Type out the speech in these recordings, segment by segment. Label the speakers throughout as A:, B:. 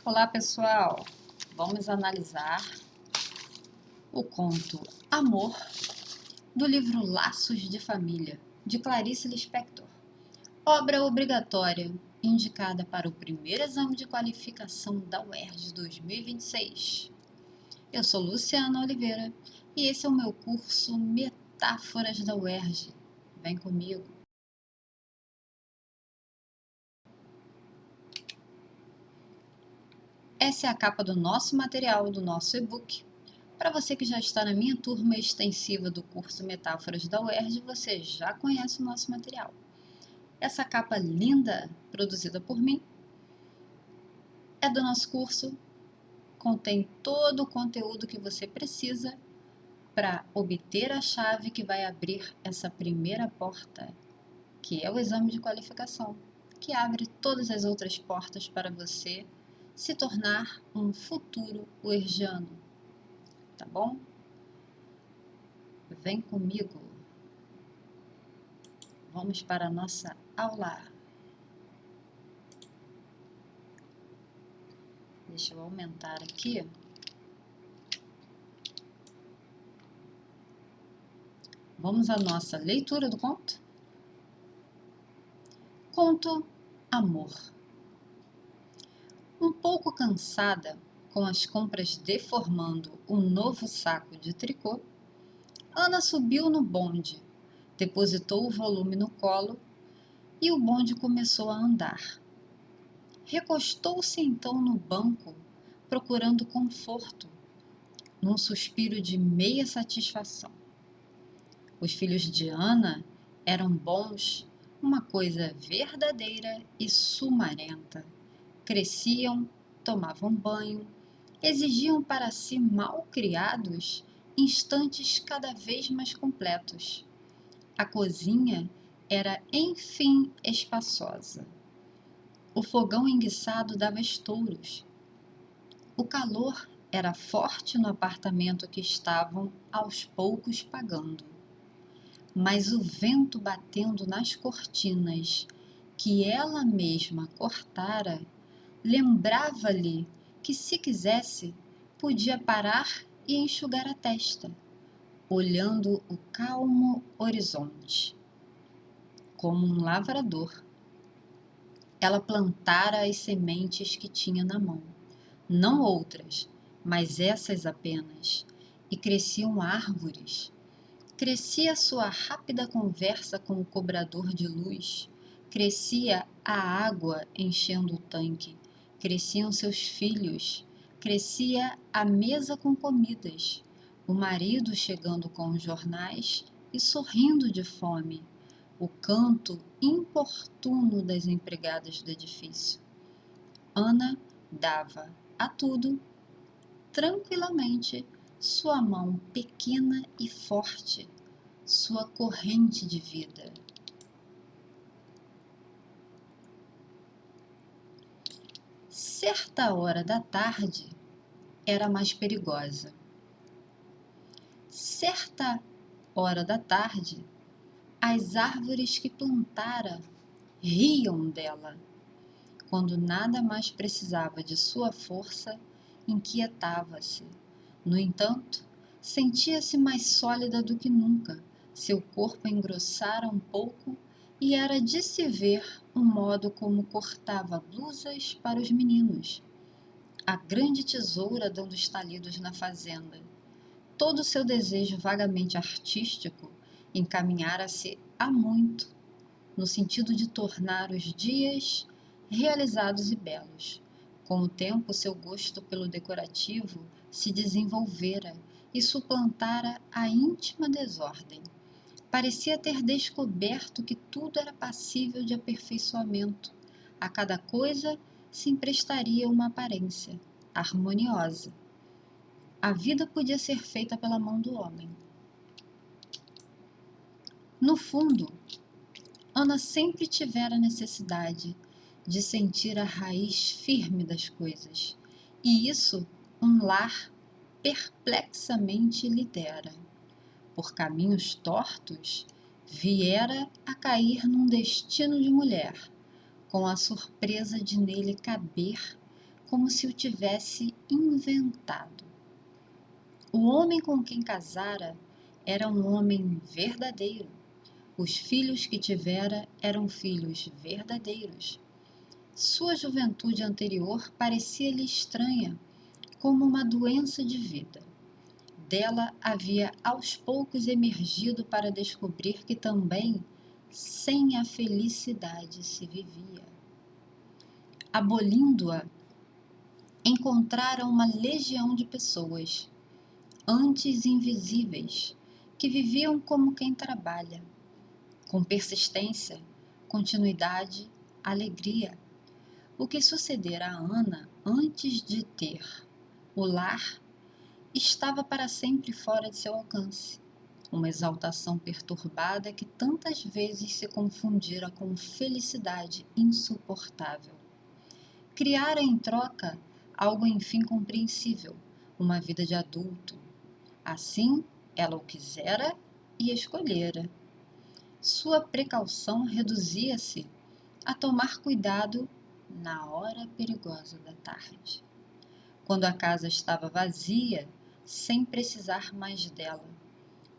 A: Olá pessoal, vamos analisar o conto Amor do livro Laços de Família, de Clarice Lispector, obra obrigatória indicada para o primeiro exame de qualificação da UERJ 2026. Eu sou Luciana Oliveira e esse é o meu curso Metáforas da UERJ. Vem comigo! Essa é a capa do nosso material, do nosso e-book. Para você que já está na minha turma extensiva do curso Metáforas da UERJ, você já conhece o nosso material. Essa capa linda, produzida por mim, é do nosso curso, contém todo o conteúdo que você precisa para obter a chave que vai abrir essa primeira porta, que é o exame de qualificação, que abre todas as outras portas para você se tornar um futuro uergiano. Tá bom? Vem comigo. Vamos para a nossa aula. Deixa eu aumentar aqui. Vamos à nossa leitura do conto. Conto Amor. Um pouco cansada, com as compras deformando o novo saco de tricô, Ana subiu no bonde, depositou o volume no colo e o bonde começou a andar. Recostou-se então no banco, procurando conforto, num suspiro de meia satisfação. Os filhos de Ana eram bons, uma coisa verdadeira e sumarenta. Cresciam, tomavam banho, exigiam para si mal criados instantes cada vez mais completos. A cozinha era enfim espaçosa. O fogão enguiçado dava estouros. O calor era forte no apartamento que estavam aos poucos pagando. Mas o vento batendo nas cortinas que ela mesma cortara, lembrava-lhe que, se quisesse, podia parar e enxugar a testa, olhando o calmo horizonte. Como um lavrador, ela plantara as sementes que tinha na mão, não outras, mas essas apenas, e cresciam árvores. Crescia sua rápida conversa com o cobrador de luz, crescia a água enchendo o tanque, cresciam seus filhos, crescia a mesa com comidas, o marido chegando com os jornais e sorrindo de fome, o canto importuno das empregadas do edifício. Ana dava a tudo, tranquilamente, sua mão pequena e forte, sua corrente de vida. Certa hora da tarde era mais perigosa. Certa hora da tarde, as árvores que plantara riam dela. Quando nada mais precisava de sua força, inquietava-se. No entanto, sentia-se mais sólida do que nunca. Seu corpo engrossara um pouco e era de se ver o modo como cortava blusas para os meninos. A grande tesoura dando estalidos na fazenda. Todo o seu desejo vagamente artístico encaminhara-se há muito, no sentido de tornar os dias realizados e belos. Com o tempo, seu gosto pelo decorativo se desenvolvera e suplantara a íntima desordem. Parecia ter descoberto que tudo era passível de aperfeiçoamento. A cada coisa se emprestaria uma aparência harmoniosa. A vida podia ser feita pela mão do homem. No fundo, Ana sempre tivera necessidade de sentir a raiz firme das coisas, e isso um lar perplexamente lhe dera. Por caminhos tortos, viera a cair num destino de mulher, com a surpresa de nele caber como se o tivesse inventado. O homem com quem casara era um homem verdadeiro. Os filhos que tivera eram filhos verdadeiros. Sua juventude anterior parecia-lhe estranha, como uma doença de vida. Dela havia aos poucos emergido para descobrir que também sem a felicidade se vivia. Abolindo-a, encontrara uma legião de pessoas, antes invisíveis, que viviam como quem trabalha, com persistência, continuidade, alegria. O que sucedera a Ana antes de ter o lar estava para sempre fora de seu alcance. Uma exaltação perturbada que tantas vezes se confundira com felicidade insuportável. Criara em troca algo enfim compreensível, uma vida de adulto. Assim, ela o quisera e escolhera. Sua precaução reduzia-se a tomar cuidado na hora perigosa da tarde, quando a casa estava vazia, sem precisar mais dela.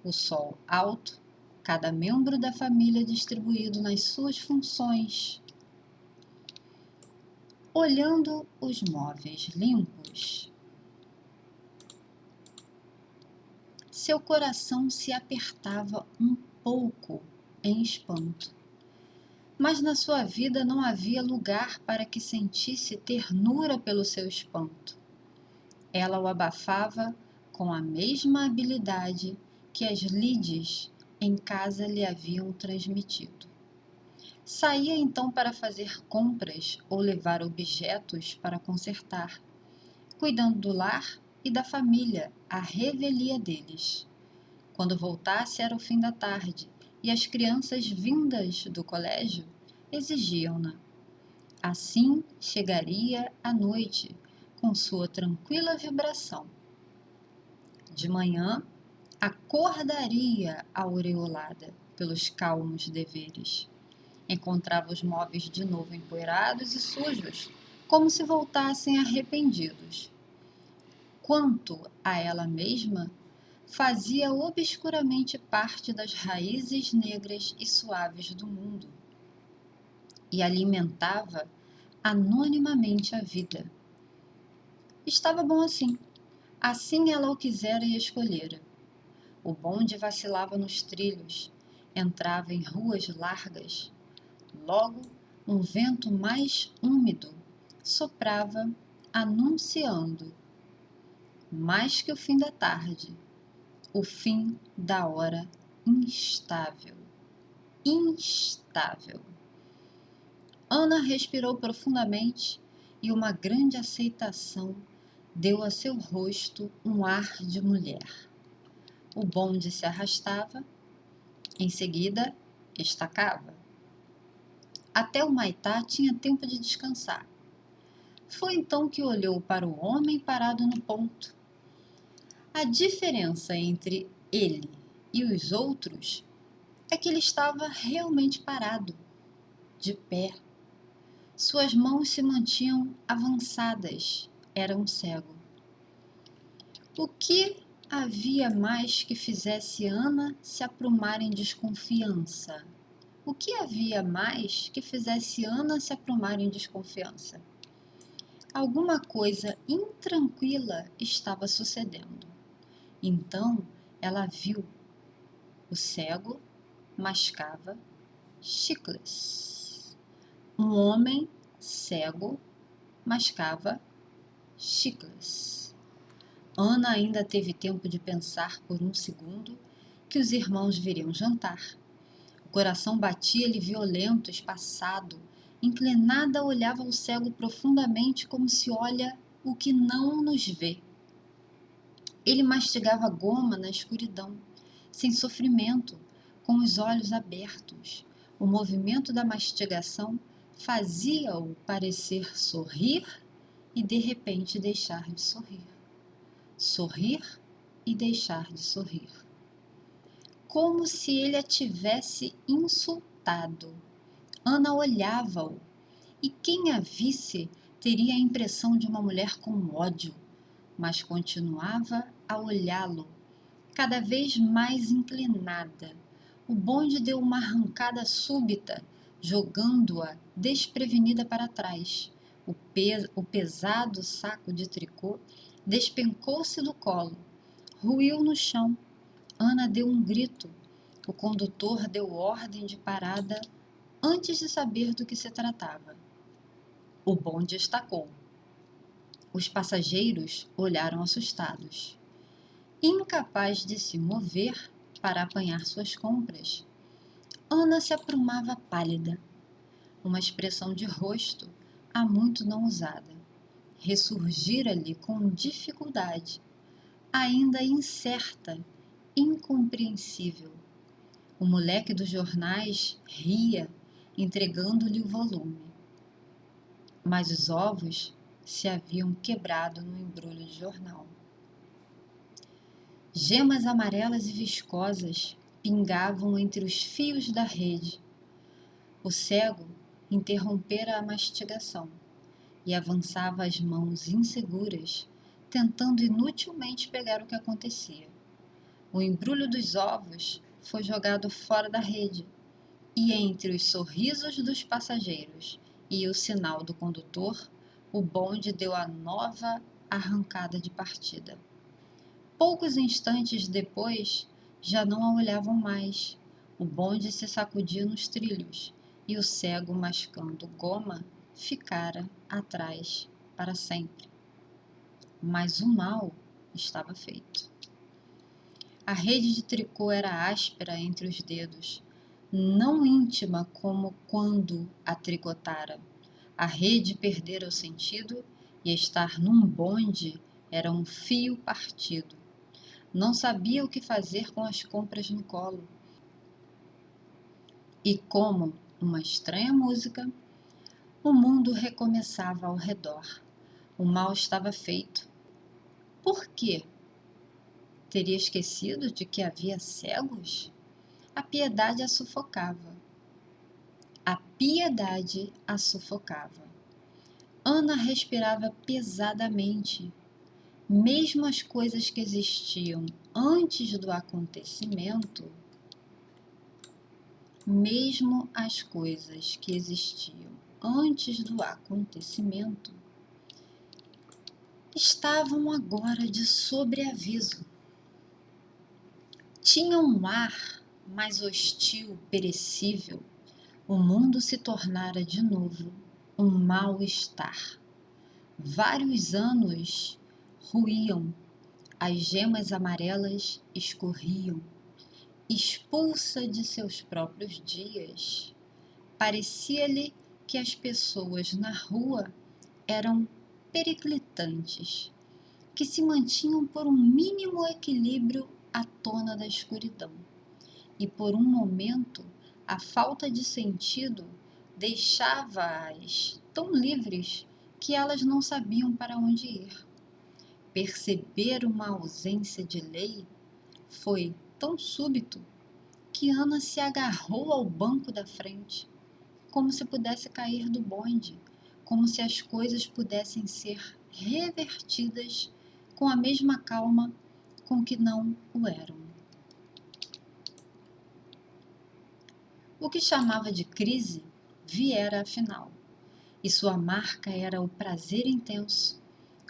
A: O sol alto, cada membro da família distribuído nas suas funções. Olhando os móveis limpos, seu coração se apertava um pouco em espanto. Mas na sua vida não havia lugar para que sentisse ternura pelo seu espanto. Ela o abafava com a mesma habilidade que as lides em casa lhe haviam transmitido. Saía então para fazer compras ou levar objetos para consertar, cuidando do lar e da família, à revelia deles. Quando voltasse era o fim da tarde e as crianças vindas do colégio exigiam-na. Assim chegaria a noite com sua tranquila vibração. De manhã, acordaria aureolada pelos calmos deveres. Encontrava os móveis de novo empoeirados e sujos, como se voltassem arrependidos. Quanto a ela mesma, fazia obscuramente parte das raízes negras e suaves do mundo e alimentava anonimamente a vida. Estava bom assim. Assim ela o quisera e escolhera. O bonde vacilava nos trilhos, entrava em ruas largas. Logo, um vento mais úmido soprava, anunciando, mais que o fim da tarde, o fim da hora instável. Instável. Ana respirou profundamente e uma grande aceitação deu a seu rosto um ar de mulher. O bonde se arrastava, em seguida estacava. Até o Maitá tinha tempo de descansar. Foi então que olhou para o homem parado no ponto. A diferença entre ele e os outros é que ele estava realmente parado, de pé. Suas mãos se mantinham avançadas, era um cego. O que havia mais que fizesse Ana se aprumar em desconfiança? O que havia mais que fizesse Ana se aprumar em desconfiança? Alguma coisa intranquila estava sucedendo. Então ela viu. O cego mascava chicles. Um homem cego mascava chicles. Ana ainda teve tempo de pensar por um segundo que os irmãos viriam jantar. O coração batia-lhe violento, espaçado. Inclinada, olhava o cego profundamente como se olha o que não nos vê. Ele mastigava goma na escuridão, sem sofrimento, com os olhos abertos. O movimento da mastigação fazia-o parecer sorrir e de repente deixar de sorrir. Sorrir e deixar de sorrir. Como se ele a tivesse insultado. Ana olhava-o, e quem a visse Teria a impressão de uma mulher com ódio, mas continuava a olhá-lo, cada vez mais inclinada. O bonde deu uma arrancada súbita, jogando-a desprevenida para trás. O pesado saco de tricô despencou-se do colo, ruiu no chão. Ana deu um grito. O condutor deu ordem de parada antes de saber do que se tratava. O bonde estacou. Os passageiros olharam assustados. Incapaz de se mover para apanhar suas compras, Ana se aprumava pálida, uma expressão de rosto há muito não usada. Ressurgira-lhe com dificuldade, ainda incerta, incompreensível. O moleque dos jornais ria, entregando-lhe o volume. Mas os ovos se haviam quebrado no embrulho de jornal. Gemas amarelas e viscosas pingavam entre os fios da rede. O cego interrompera a mastigação e avançava as mãos inseguras, tentando inutilmente pegar o que acontecia. O embrulho dos ovos foi jogado fora da rede, e entre os sorrisos dos passageiros e o sinal do condutor, o bonde deu a nova arrancada de partida. Poucos instantes depois, já não a olhavam mais. O bonde se sacudia nos trilhos e o cego, mascando goma, ficara atrás para sempre. Mas o mal estava feito. A rede de tricô era áspera entre os dedos, não íntima como quando a tricotara. A rede perdera o sentido e estar num bonde era um fio partido. Não sabia o que fazer com as compras no colo. E como uma estranha música, o mundo recomeçava ao redor. O mal estava feito. Por quê? Teria esquecido de que havia cegos? A piedade a sufocava. A piedade a sufocava. Ana respirava pesadamente. Mesmo as coisas que existiam antes do acontecimento, estavam agora de sobreaviso. Tinham um ar mais hostil, perecível. O mundo se tornara de novo um mal-estar. Vários anos ruíam, as gemas amarelas escorriam. Expulsa de seus próprios dias, parecia-lhe que as pessoas na rua eram periclitantes, que se mantinham por um mínimo equilíbrio à tona da escuridão. E por um momento, a falta de sentido deixava-as tão livres que elas não sabiam para onde ir. Perceber uma ausência de lei foi tão súbito que Ana se agarrou ao banco da frente, como se pudesse cair do bonde, como se as coisas pudessem ser revertidas com a mesma calma com que não o eram. O que chamava de crise viera afinal, e sua marca era o prazer intenso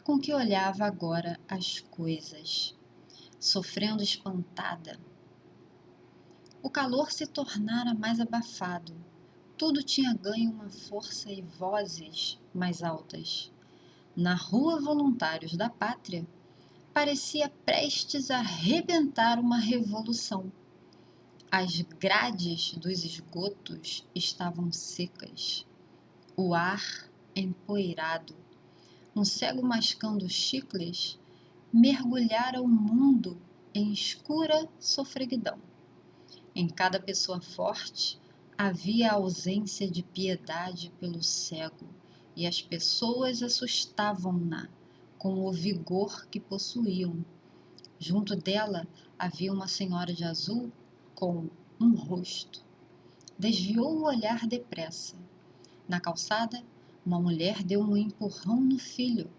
A: com que olhava agora as coisas, sofrendo espantada. O calor se tornara mais abafado, tudo tinha ganho uma força e vozes mais altas. Na Rua Voluntários da Pátria, parecia prestes a rebentar uma revolução. As grades dos esgotos estavam secas, o ar empoeirado. Um cego mascando chicles mergulhara o mundo em escura sofreguidão. Em cada pessoa forte havia ausência de piedade pelo cego, e as pessoas assustavam-na com o vigor que possuíam. Junto dela havia uma senhora de azul com um rosto. Desviou o olhar depressa. Na calçada, Uma mulher deu um empurrão no filho.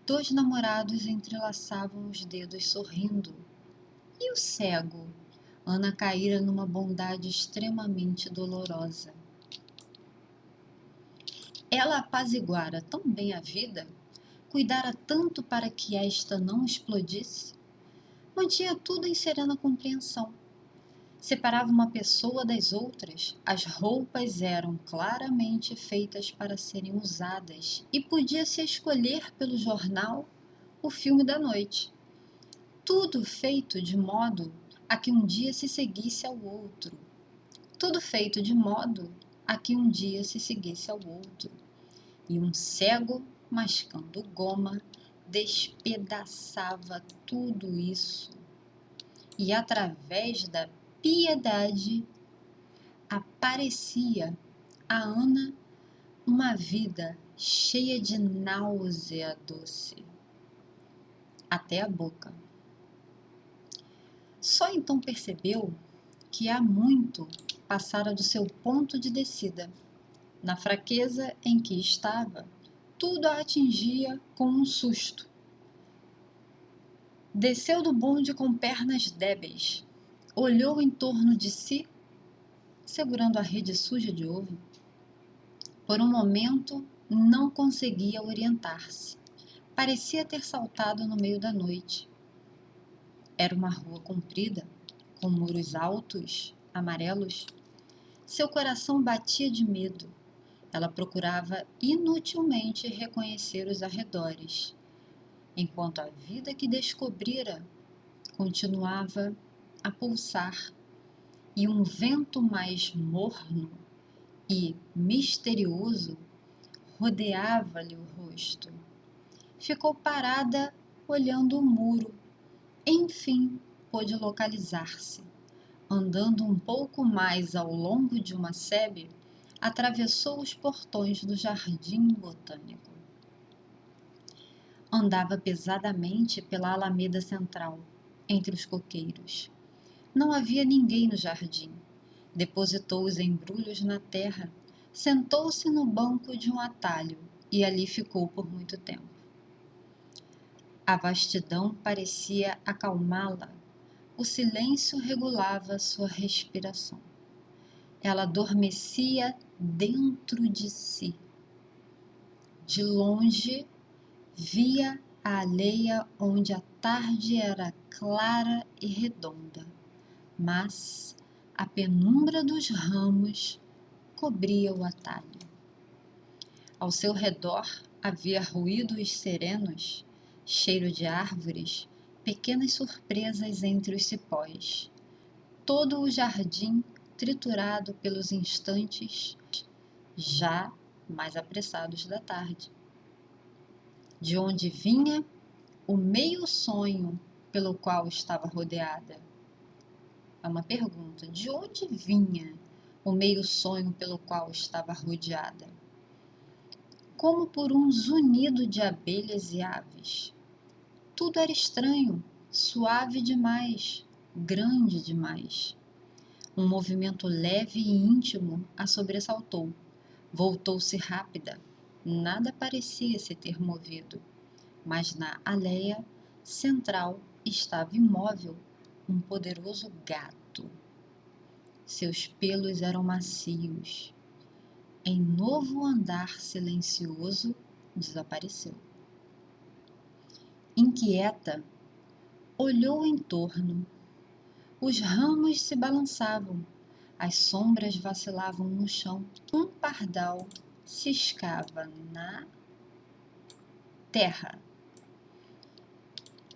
A: 2 namorados entrelaçavam os dedos sorrindo. E o cego? Ana caíra numa bondade extremamente dolorosa. Ela apaziguara tão bem a vida, cuidara tanto para que esta não explodisse, mantinha tudo em serena compreensão. Separava uma pessoa das outras, as roupas eram claramente feitas para serem usadas e podia-se escolher pelo jornal o filme da noite. Tudo feito de modo a que um dia se seguisse ao outro. Tudo feito de modo a que um dia se seguisse ao outro. E um cego, mascando goma, despedaçava tudo isso. E através da piedade aparecia a Ana uma vida cheia de náusea doce, até a boca. Só então percebeu que há muito passara do seu ponto de descida. Na fraqueza em que estava, tudo a atingia com um susto. Desceu do bonde com pernas débeis, olhou em torno de si, segurando a rede suja de ovo. Por um momento, não conseguia orientar-se. Parecia ter saltado no meio da noite. Era uma rua comprida, com muros altos, amarelos. Seu coração batia de medo. Ela procurava inutilmente reconhecer os arredores, enquanto a vida que descobrira continuava a pulsar e um vento mais morno e misterioso rodeava-lhe o rosto. Ficou parada olhando o muro. Enfim, pôde localizar-se. Andando um pouco mais ao longo de uma sebe, atravessou os portões do jardim botânico. Andava pesadamente pela alameda central, entre os coqueiros. Não havia ninguém no jardim. Depositou os embrulhos na terra, sentou-se no banco de um atalho e ali ficou por muito tempo. A vastidão parecia acalmá-la. O silêncio regulava sua respiração. Ela adormecia dentro de si. De longe, via a aldeia onde a tarde era clara e redonda, mas a penumbra dos ramos cobria o atalho. Ao seu redor havia ruídos serenos, cheiro de árvores, pequenas surpresas entre os cipós. Todo o jardim triturado pelos instantes já mais apressados da tarde. De onde vinha o meio sonho pelo qual estava rodeada? É uma pergunta. De onde vinha o meio sonho pelo qual estava rodeada? Como por um zunido de abelhas e aves. Tudo era estranho, suave demais, grande demais. Um movimento leve e íntimo a sobressaltou. Voltou-se rápida. Nada parecia se ter movido, mas na aldeia central estava imóvel um poderoso gato. Seus pelos eram macios. Em novo andar silencioso, desapareceu. Inquieta, olhou em torno. Os ramos se balançavam, as sombras vacilavam no chão. Um pardal ciscava na terra.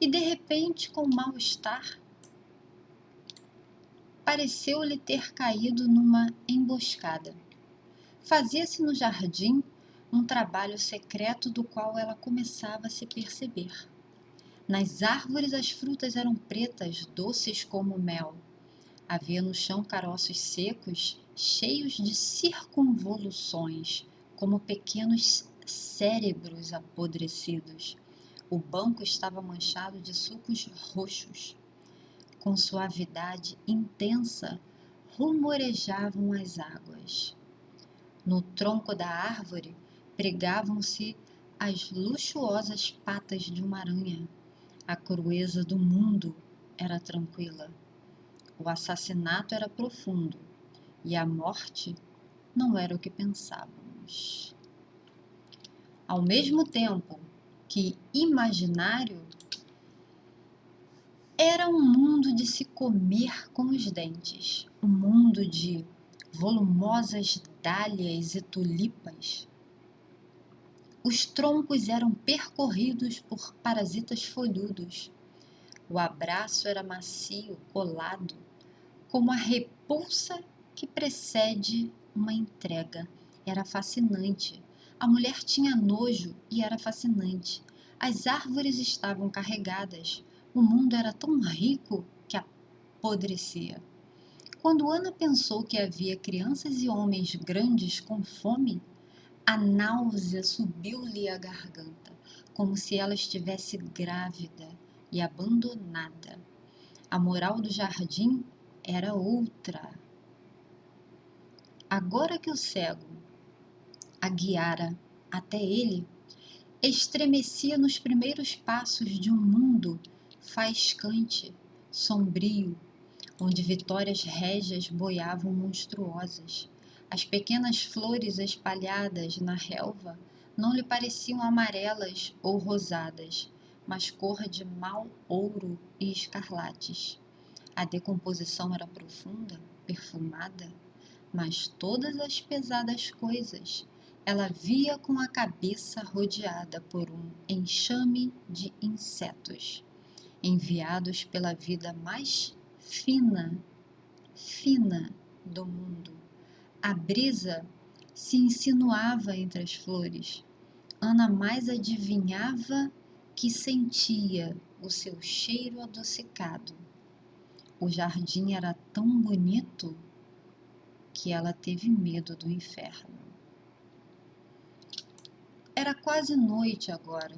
A: E de repente, com mal-estar, pareceu-lhe ter caído numa emboscada. Fazia-se no jardim um trabalho secreto do qual ela começava a se perceber. Nas árvores as frutas eram pretas, doces como mel. Havia no chão caroços secos, cheios de circunvoluções, como pequenos cérebros apodrecidos. O banco estava manchado de sucos roxos. Com suavidade intensa, rumorejavam as águas. No tronco da árvore pregavam-se as luxuosas patas de uma aranha. A crueza do mundo era tranquila. O assassinato era profundo e a morte não era o que pensávamos. Ao mesmo tempo que imaginário, era um mundo de se comer com os dentes, um mundo de volumosas dálias e tulipas. Os troncos eram percorridos por parasitas folhudos. O abraço era macio, colado, como a repulsa que precede uma entrega. Era fascinante. A mulher tinha nojo e era fascinante. As árvores estavam carregadas. O mundo era tão rico que apodrecia. Quando Ana pensou que havia crianças e homens grandes com fome, a náusea subiu-lhe à garganta, como se ela estivesse grávida e abandonada. A moral do jardim era outra. Agora que o cego a guiara até ele, estremecia nos primeiros passos de um mundo faiscante, sombrio, onde vitórias régias boiavam monstruosas. As pequenas flores espalhadas na relva não lhe pareciam amarelas ou rosadas, mas cor de mau ouro e escarlates. A decomposição era profunda, perfumada, mas todas as pesadas coisas ela via com a cabeça rodeada por um enxame de insetos, enviados pela vida mais fina do mundo. A brisa se insinuava entre as flores. Ana mais adivinhava que sentia o seu cheiro adocicado. O jardim era tão bonito que ela teve medo do inferno. Era quase noite agora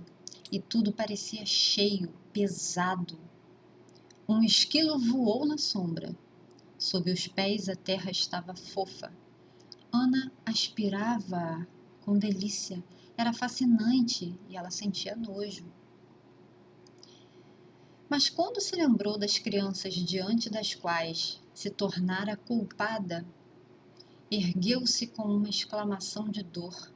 A: e tudo parecia cheio, pesado. Um esquilo voou na sombra. Sob os pés a terra estava fofa. Ana aspirava com delícia. Era fascinante e ela sentia nojo. Mas quando se lembrou das crianças diante das quais se tornara culpada, ergueu-se com uma exclamação de dor.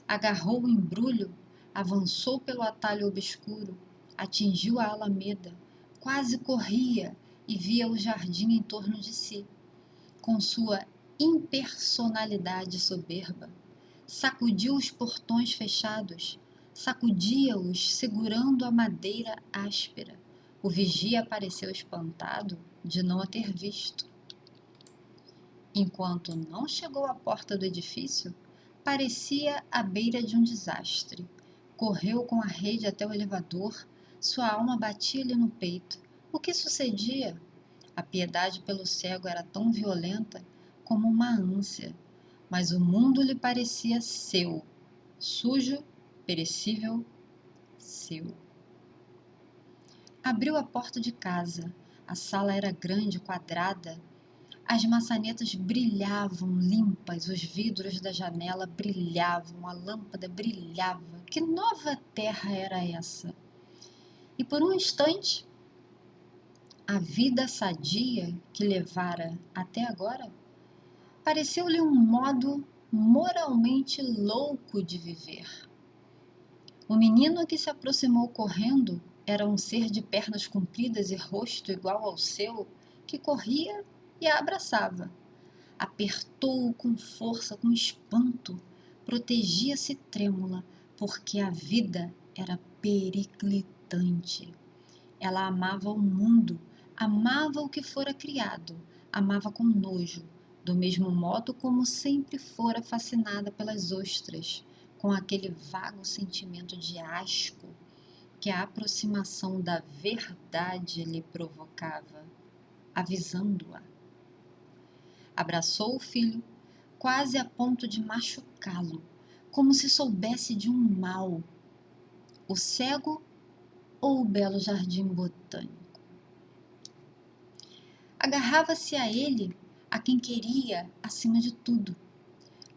A: Agarrou o embrulho, avançou pelo atalho obscuro, atingiu a alameda, quase corria e via o jardim em torno de si. Com sua impersonalidade soberba, sacudiu os portões fechados, sacudia-os segurando a madeira áspera. O vigia apareceu espantado de não a ter visto. Enquanto não chegou à porta do edifício, parecia à beira de um desastre. Correu com a rede até o elevador, sua alma batia-lhe no peito. O que sucedia? A piedade pelo cego era tão violenta como uma ânsia, mas o mundo lhe parecia seu, sujo, perecível, seu. Abriu a porta de casa. A sala era grande, quadrada. As maçanetas brilhavam limpas, os vidros da janela brilhavam, a lâmpada brilhava. Que nova terra era essa? E por um instante, a vida sadia que levara até agora pareceu-lhe um modo moralmente louco de viver. O menino que se aproximou correndo era um ser de pernas compridas e rosto igual ao seu, que corria e a abraçava. Apertou-o com força, com espanto. Protegia-se trêmula, porque a vida era periclitante. Ela amava o mundo, amava o que fora criado, amava com nojo, do mesmo modo como sempre fora fascinada pelas ostras, com aquele vago sentimento de asco que a aproximação da verdade lhe provocava, avisando-a. Abraçou o filho, quase a ponto de machucá-lo, como se soubesse de um mal, o cego ou o belo jardim botânico. Agarrava-se a ele, a quem queria acima de tudo.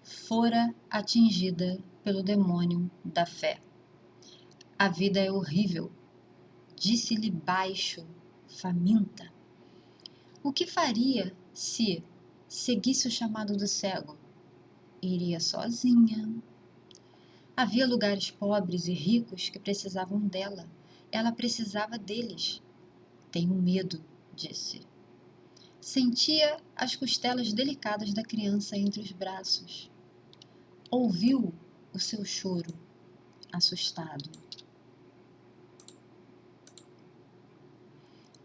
A: Fora atingida pelo demônio da fé. A vida é horrível, disse-lhe baixo, faminta. O que faria se seguisse o chamado do cego? Iria sozinha. Havia lugares pobres e ricos que precisavam dela. Ela precisava deles. Tenho medo, disse. Sentia as costelas delicadas da criança entre os braços. Ouviu o seu choro, assustado.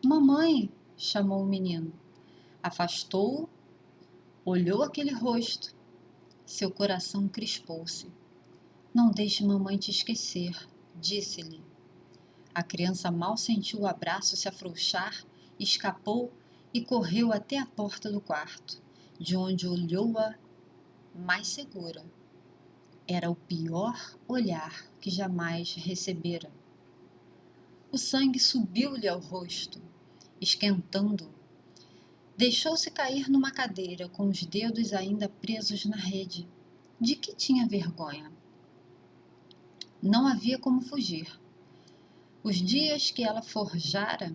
A: Mamãe, chamou o menino. Afastou-o, olhou aquele rosto. Seu coração crispou-se. Não deixe mamãe te esquecer, disse-lhe. A criança mal sentiu o abraço se afrouxar, escapou e correu até a porta do quarto, de onde olhou-a mais segura. Era o pior olhar que jamais recebera. O sangue subiu-lhe ao rosto, esquentando-o. Deixou-se cair numa cadeira, com os dedos ainda presos na rede. De que tinha vergonha? Não havia como fugir. Os dias que ela forjara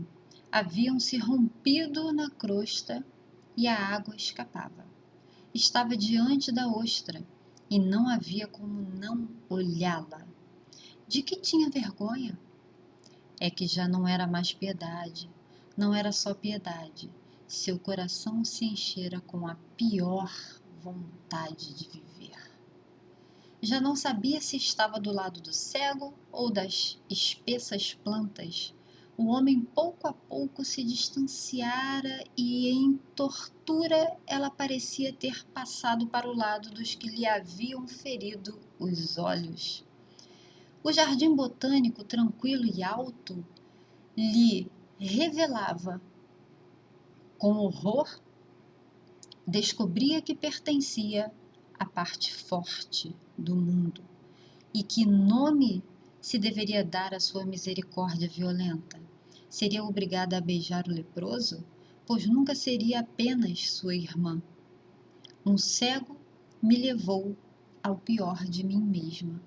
A: haviam se rompido na crosta e a água escapava. Estava diante da ostra e não havia como não olhá-la. De que tinha vergonha? É que já não era mais piedade, não era só piedade. Seu coração se enchera com a pior vontade de viver. Já não sabia se estava do lado do cego ou das espessas plantas. O homem pouco a pouco se distanciara e, em tortura, ela parecia ter passado para o lado dos que lhe haviam ferido os olhos. O jardim botânico, tranquilo e alto, lhe revelava, com horror, descobria que pertencia à parte forte do mundo. E que nome se deveria dar à sua misericórdia violenta? Seria obrigada a beijar o leproso? Pois nunca seria apenas sua irmã. Um cego me levou ao pior de mim mesma,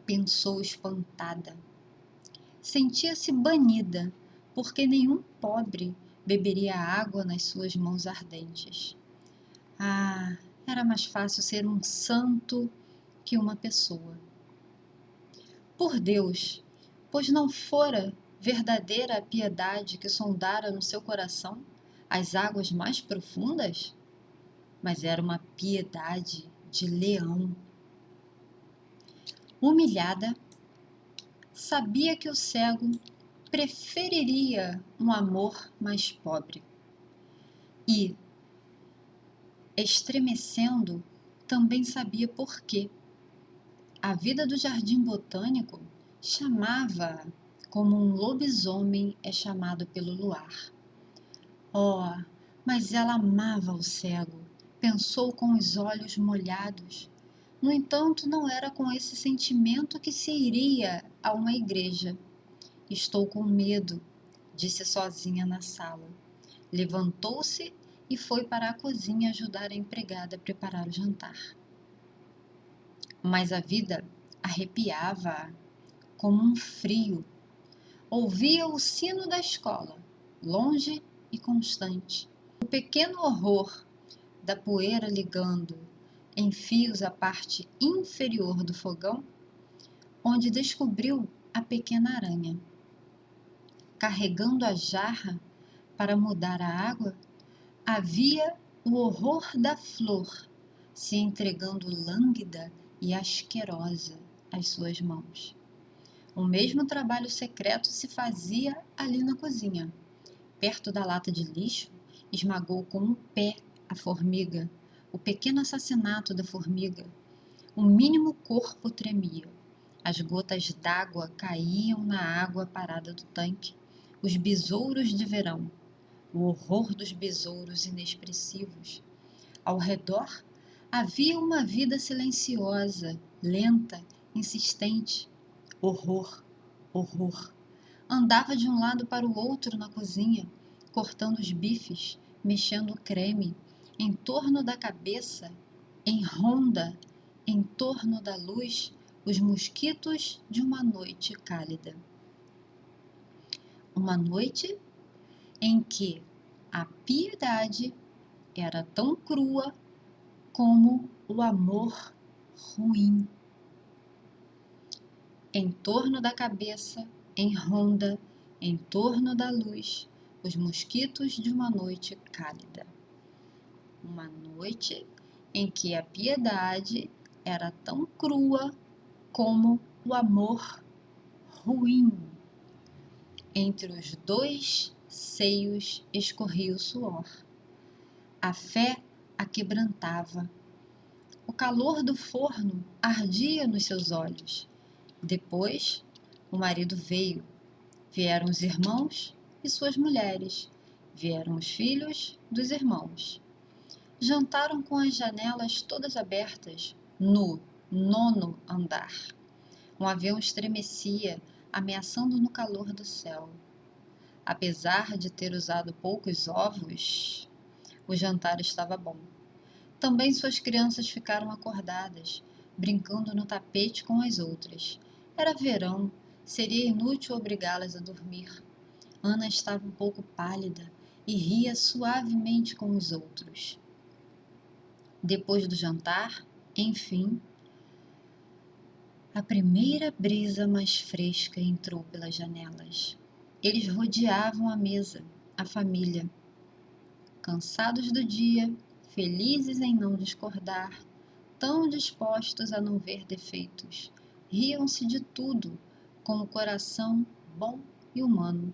A: pensou espantada. Sentia-se banida, porque nenhum pobre beberia água nas suas mãos ardentes. Ah, era mais fácil ser um santo que uma pessoa. Por Deus, pois não fora verdadeira a piedade que sondara no seu coração as águas mais profundas? Mas era uma piedade de leão. Humilhada, sabia que o cego preferiria um amor mais pobre. E, estremecendo, também sabia por quê. A vida do jardim botânico chamava-a como um lobisomem é chamado pelo luar. Oh, mas ela amava o cego, pensou com os olhos molhados. No entanto, não era com esse sentimento que se iria a uma igreja. Estou com medo, disse sozinha na sala. Levantou-se e foi para a cozinha ajudar a empregada a preparar o jantar. Mas a vida arrepiava-a como um frio. Ouvia o sino da escola, longe e constante. O pequeno horror da poeira ligando em fios a parte inferior do fogão, onde descobriu a pequena aranha. Carregando a jarra para mudar a água, havia o horror da flor se entregando lânguida e asquerosa às suas mãos. O mesmo trabalho secreto se fazia ali na cozinha. Perto da lata de lixo, esmagou com um pé a formiga, o pequeno assassinato da formiga. O mínimo corpo tremia. As gotas d'água caíam na água parada do tanque. Os besouros de verão. O horror dos besouros inexpressivos. Ao redor, havia uma vida silenciosa, lenta, insistente. Horror, horror. Andava de um lado para o outro na cozinha, cortando os bifes, mexendo o creme, em torno da cabeça, em ronda, em torno da luz, os mosquitos de uma noite cálida. Uma noite em que a piedade era tão crua como o amor ruim. Em torno da cabeça, em ronda, em torno da luz, os mosquitos de uma noite cálida. Uma noite em que a piedade era tão crua como o amor ruim. Entre os dois seios escorria o suor. A fé a quebrantava. O calor do forno ardia nos seus olhos. Depois, o marido veio. Vieram os irmãos e suas mulheres. Vieram os filhos dos irmãos. Jantaram com as janelas todas abertas, no 9º andar. Um avião estremecia, ameaçando no calor do céu. Apesar de ter usado poucos ovos, o jantar estava bom. Também suas crianças ficaram acordadas, brincando no tapete com as outras. Era verão, seria inútil obrigá-las a dormir. Ana estava um pouco pálida e ria suavemente com os outros. Depois do jantar, enfim, a primeira brisa mais fresca entrou pelas janelas. Eles rodeavam a mesa, a família. Cansados do dia, felizes em não discordar, tão dispostos a não ver defeitos, riam-se de tudo, com o coração bom e humano.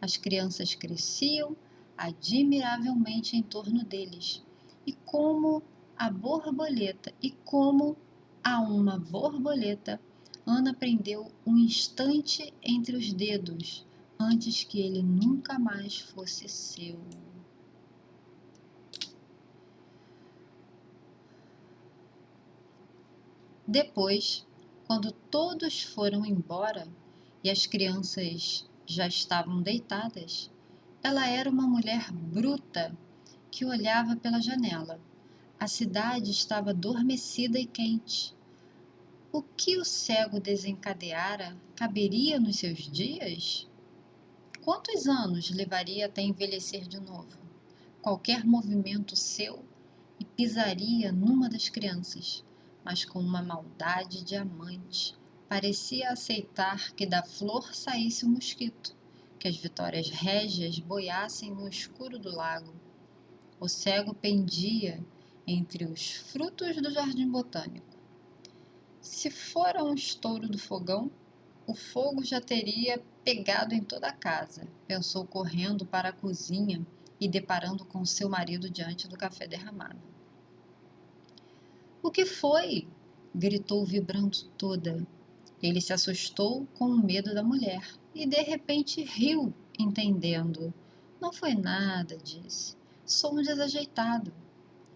A: As crianças cresciam admiravelmente em torno deles, e como a uma borboleta, Ana prendeu um instante entre os dedos, antes que ele nunca mais fosse seu. Depois, quando todos foram embora e as crianças já estavam deitadas, ela era uma mulher bruta que olhava pela janela. A cidade estava adormecida e quente. O que o cego desencadeara caberia nos seus dias? Quantos anos levaria até envelhecer de novo? Qualquer movimento seu e pisaria numa das crianças, mas com uma maldade de amante. Parecia aceitar que da flor saísse o mosquito, que as vitórias régias boiassem no escuro do lago. O cego pendia entre os frutos do jardim botânico. Se fora um estouro do fogão, o fogo já teria pegado em toda a casa, pensou correndo para a cozinha e deparando com seu marido diante do café derramado. O que foi? Gritou vibrando toda. Ele se assustou com o medo da mulher e de repente riu, entendendo. Não foi nada, disse. Sou um desajeitado.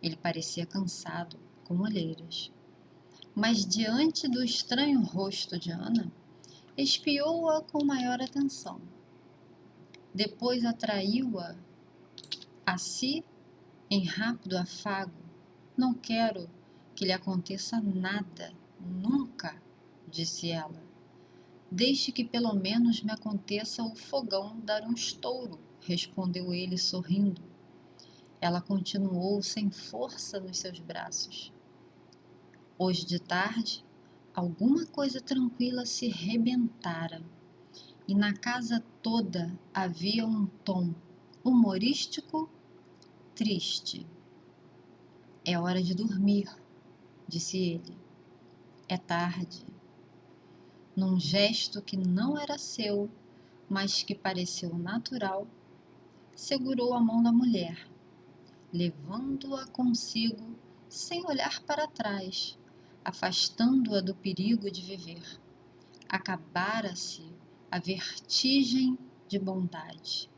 A: Ele parecia cansado, com olheiras. Mas diante do estranho rosto de Ana, espiou-a com maior atenção. Depois atraiu-a a si em rápido afago. Não quero que lhe aconteça nada, nunca, disse ela. Deixe que pelo menos me aconteça o fogão dar um estouro, respondeu ele sorrindo. Ela continuou sem força nos seus braços. Hoje de tarde, alguma coisa tranquila se rebentara, e na casa toda havia um tom humorístico, triste. É hora de dormir, disse ele. É tarde. Num gesto que não era seu, mas que pareceu natural, segurou a mão da mulher, levando-a consigo sem olhar para trás, afastando-a do perigo de viver. Acabara-se a vertigem de bondade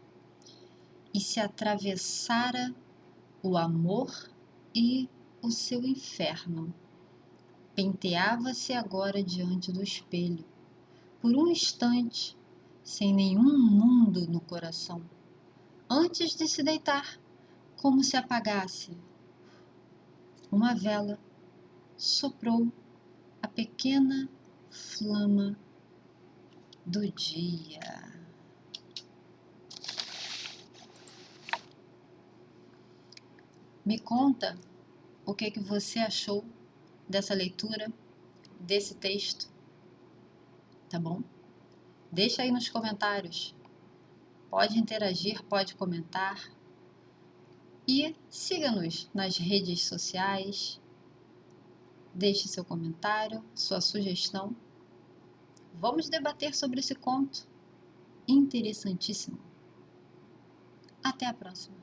A: e se atravessara o amor e o seu inferno. Penteava-se agora diante do espelho, por um instante, sem nenhum mundo no coração, antes de se deitar, como se apagasse. Uma vela soprou a pequena flama do dia. Me conta o que você achou dessa leitura, desse texto, tá bom? Deixa aí nos comentários. Pode interagir, pode comentar. E siga-nos nas redes sociais. Deixe seu comentário, sua sugestão. Vamos debater sobre esse conto interessantíssimo. Até a próxima!